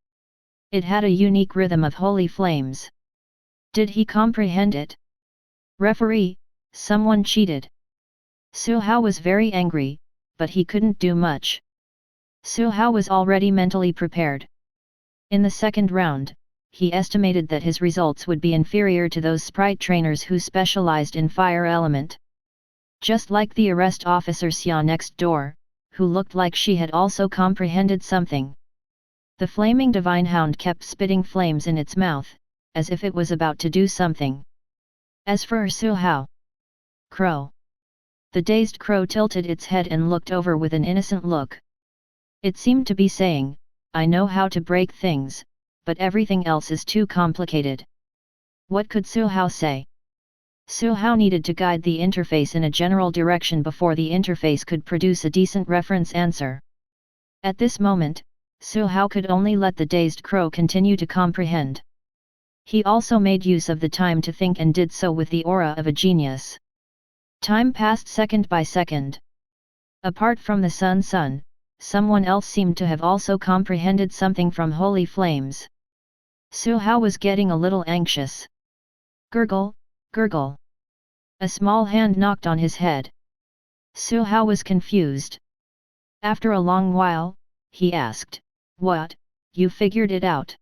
It had a unique rhythm of holy flames. Did he comprehend it? Referee, someone cheated. Su Hao was very angry, but he couldn't do much. Su Hao was already mentally prepared. In the second round, he estimated that his results would be inferior to those sprite trainers who specialized in fire element. Just like the arrest officer Xia next door, who looked like she had also comprehended something. The flaming divine hound kept spitting flames in its mouth, as if it was about to do something. As for Su Hao. Crow. The dazed crow tilted its head and looked over with an innocent look. It seemed to be saying, I know how to break things, but everything else is too complicated. What could Su Hao say? Su Hao needed to guide the interface in a general direction before the interface could produce a decent reference answer. At this moment, Su Hao could only let the dazed crow continue to comprehend. He also made use of the time to think and did so with the aura of a genius. Time passed second by second. Apart from the Sun, someone else seemed to have also comprehended something from holy flames. Su Hao was getting a little anxious. Gurgle, gurgle. A small hand knocked on his head. Su Hao was confused. After a long while, he asked, What, you figured it out?